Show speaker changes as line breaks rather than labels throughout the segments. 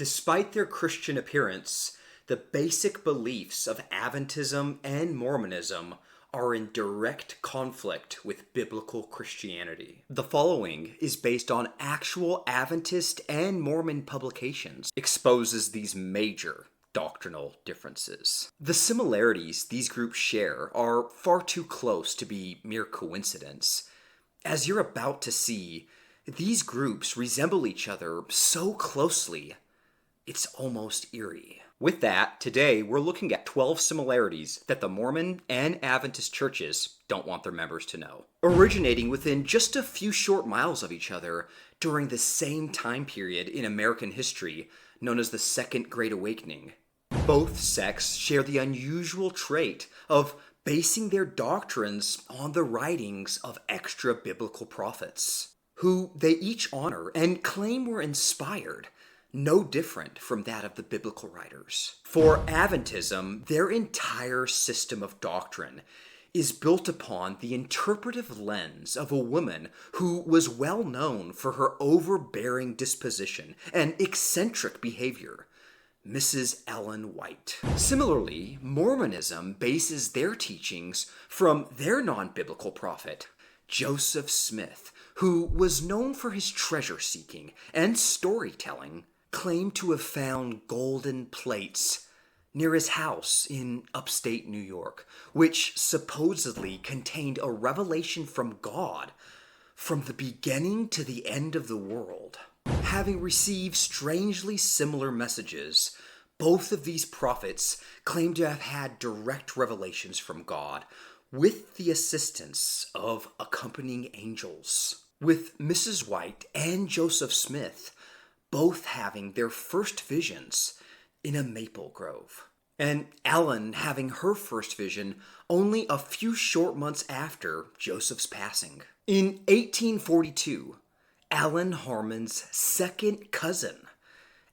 Despite their Christian appearance, the basic beliefs of Adventism and Mormonism are in direct conflict with biblical Christianity. The following is based on actual Adventist and Mormon publications, exposes these major doctrinal differences. The similarities these groups share are far too close to be mere coincidence. As you're about to see, these groups resemble each other so closely, it's almost eerie. With that, today we're looking at 12 similarities that the Mormon and Adventist churches don't want their members to know. Originating within just a few short miles of each other during the same time period in American history known as the Second Great Awakening, both sects share the unusual trait of basing their doctrines on the writings of extra-biblical prophets, who they each honor and claim were inspired, no different from that of the biblical writers. For Adventism, their entire system of doctrine is built upon the interpretive lens of a woman who was well known for her overbearing disposition and eccentric behavior, Mrs. Ellen White. Similarly, Mormonism bases their teachings from their non-biblical prophet, Joseph Smith, who was known for his treasure-seeking and storytelling, claimed to have found golden plates near his house in upstate New York, which supposedly contained a revelation from God from the beginning to the end of the world. Having received strangely similar messages, both of these prophets claim to have had direct revelations from God with the assistance of accompanying angels, with Mrs. White and Joseph Smith both having their first visions in a maple grove, and Ellen having her first vision only a few short months after Joseph's passing. In 1842, Ellen Harmon's second cousin,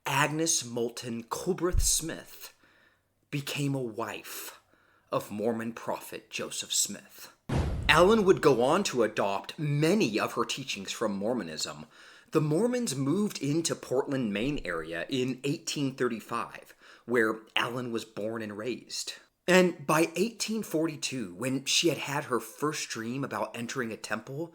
Agnes Moulton Culbreth Smith, became a wife of Mormon prophet Joseph Smith. Ellen would go on to adopt many of her teachings from Mormonism. The Mormons moved into Portland, Maine area in 1835, where Ellen was born and raised. And by 1842, when she had her first dream about entering a temple,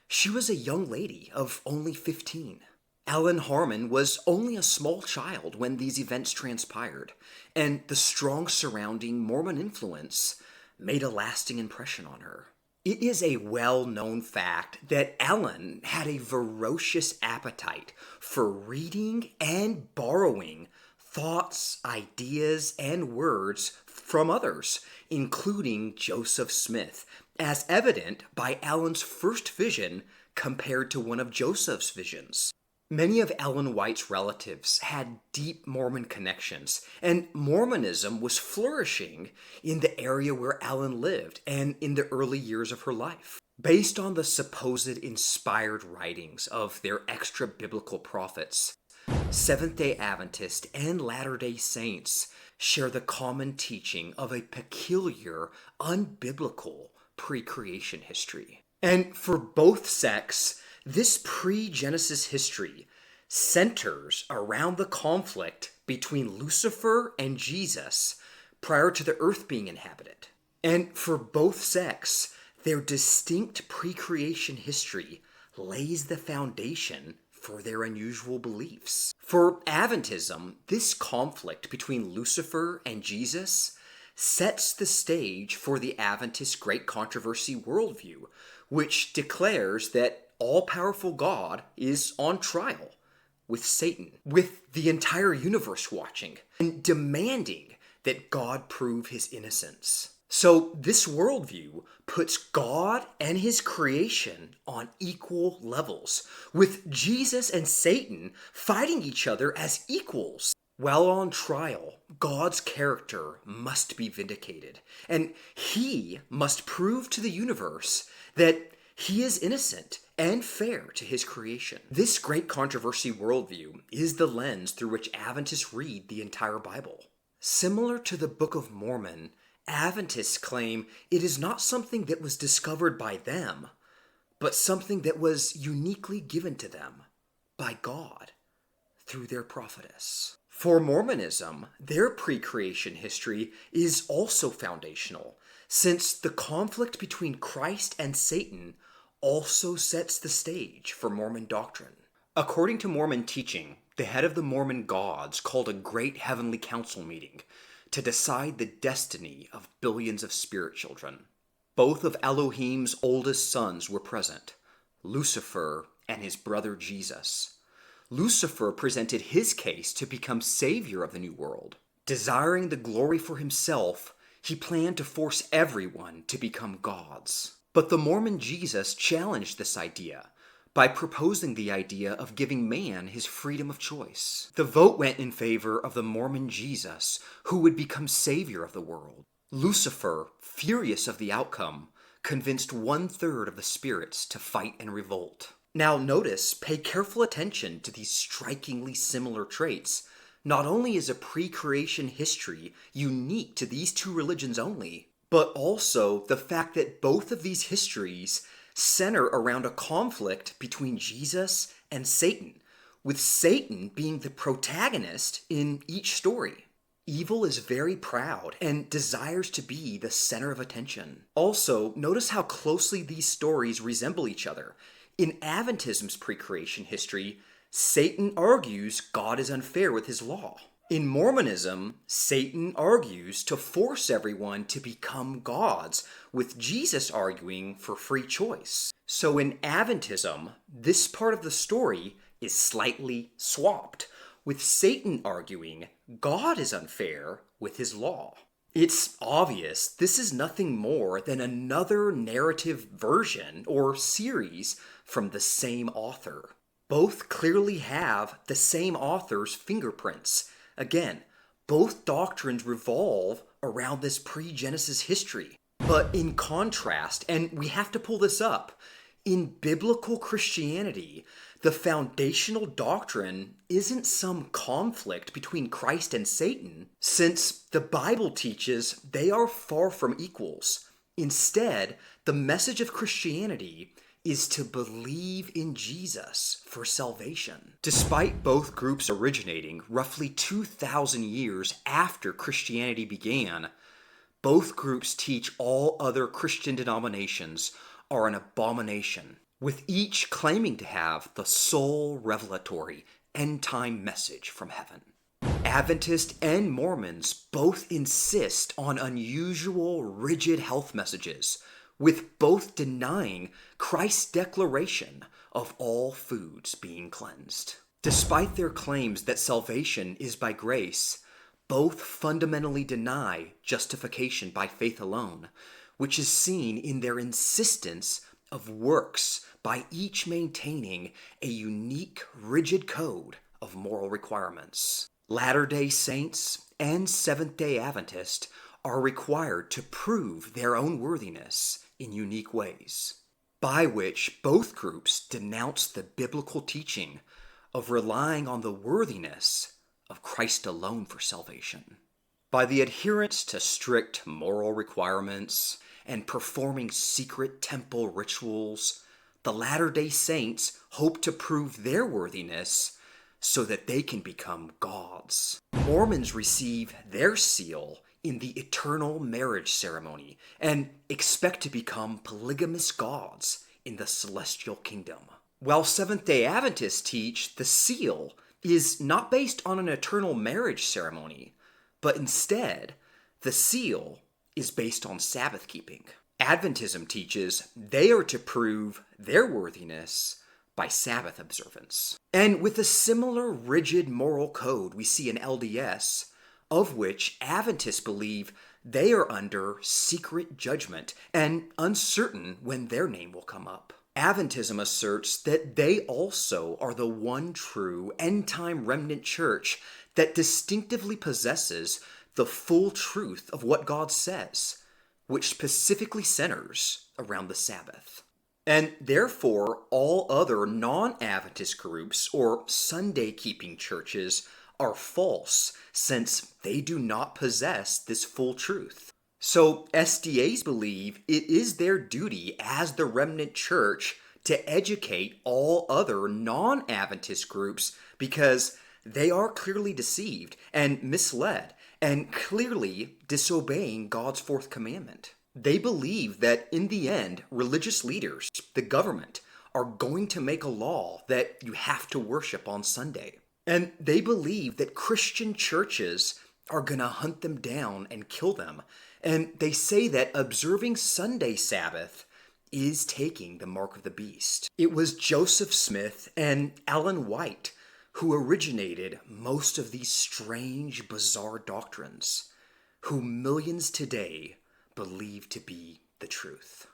she was a young lady of only 15. Ellen Harmon was only a small child when these events transpired, and the strong surrounding Mormon influence made a lasting impression on her. It is a well-known fact that Ellen had a ferocious appetite for reading and borrowing thoughts, ideas, and words from others, including Joseph Smith, as evident by Ellen's first vision compared to one of Joseph's visions. Many of Ellen White's relatives had deep Mormon connections, and Mormonism was flourishing in the area where Ellen lived and in the early years of her life. Based on the supposed inspired writings of their extra-biblical prophets, Seventh-day Adventist and Latter-day Saints share the common teaching of a peculiar, unbiblical pre-creation history. And for both sects, this pre-Genesis history centers around the conflict between Lucifer and Jesus prior to the earth being inhabited. And for both sects, their distinct pre-creation history lays the foundation for their unusual beliefs. For Adventism, this conflict between Lucifer and Jesus sets the stage for the Adventist Great Controversy worldview, which declares that all-powerful God is on trial with Satan, with the entire universe watching and demanding that God prove his innocence. So this worldview puts God and his creation on equal levels, with Jesus and Satan fighting each other as equals. While on trial, God's character must be vindicated, and he must prove to the universe that he is innocent and fair to his creation. This great controversy worldview is the lens through which Adventists read the entire Bible. Similar to the Book of Mormon, Adventists claim it is not something that was discovered by them, but something that was uniquely given to them by God through their prophetess. For Mormonism, their pre-creation history is also foundational, since the conflict between Christ and Satan also sets the stage for Mormon doctrine. According to Mormon teaching, the head of the Mormon gods called a great heavenly council meeting to decide the destiny of billions of spirit children. Both of Elohim's oldest sons were present, Lucifer and his brother Jesus. Lucifer presented his case to become savior of the new world. Desiring the glory for himself, he planned to force everyone to become gods. But the Mormon Jesus challenged this idea by proposing the idea of giving man his freedom of choice. The vote went in favor of the Mormon Jesus, who would become savior of the world. Lucifer, furious of the outcome, convinced 1/3 of the spirits to fight and revolt. Now notice, pay careful attention to these strikingly similar traits. Not only is a pre-creation history unique to these two religions only, but also the fact that both of these histories center around a conflict between Jesus and Satan, with Satan being the protagonist in each story. Evil is very proud and desires to be the center of attention. Also, notice how closely these stories resemble each other. In Adventism's pre-creation history, Satan argues God is unfair with his law. In Mormonism, Satan argues to force everyone to become gods, with Jesus arguing for free choice. So in Adventism, this part of the story is slightly swapped, with Satan arguing God is unfair with his law. It's obvious this is nothing more than another narrative version or series from the same author. Both clearly have the same author's fingerprints. Again, both doctrines revolve around this pre-Genesis history. But in contrast, and we have to pull this up, in biblical Christianity, the foundational doctrine isn't some conflict between Christ and Satan, since the Bible teaches they are far from equals. Instead, the message of Christianity is to believe in Jesus for salvation. Despite both groups originating roughly 2,000 years after Christianity began, both groups teach all other Christian denominations are an abomination, with each claiming to have the sole revelatory end-time message from heaven. Adventists and Mormons both insist on unusual, rigid health messages, with both denying Christ's declaration of all foods being cleansed. Despite their claims that salvation is by grace, both fundamentally deny justification by faith alone, which is seen in their insistence of works, by each maintaining a unique, rigid code of moral requirements. Latter-day Saints and Seventh-day Adventists are required to prove their own worthiness in unique ways, by which both groups denounce the biblical teaching of relying on the worthiness of Christ alone for salvation. By the adherence to strict moral requirements and performing secret temple rituals, the Latter-day Saints hope to prove their worthiness so that they can become gods. Mormons receive their seal in the eternal marriage ceremony and expect to become polygamous gods in the celestial kingdom. While Seventh-day Adventists teach the seal is not based on an eternal marriage ceremony, but instead, the seal is based on Sabbath keeping. Adventism teaches they are to prove their worthiness by Sabbath observance. And with a similar rigid moral code we see in LDS, of which Adventists believe they are under secret judgment and uncertain when their name will come up. Adventism asserts that they also are the one true end-time remnant church that distinctively possesses the full truth of what God says, which specifically centers around the Sabbath. And therefore, all other non-Adventist groups or Sunday-keeping churches are false, since they do not possess this full truth. So SDAs believe it is their duty as the remnant church to educate all other non-Adventist groups because They are clearly deceived and misled and clearly disobeying God's fourth commandment. They believe that in the end, religious leaders, the government, are going to make a law that you have to worship on Sunday. And they believe that Christian churches are going to hunt them down and kill them. And they say that observing Sunday Sabbath is taking the mark of the beast. It was Joseph Smith and Ellen White who originated most of these strange, bizarre doctrines, who millions today believe to be the truth.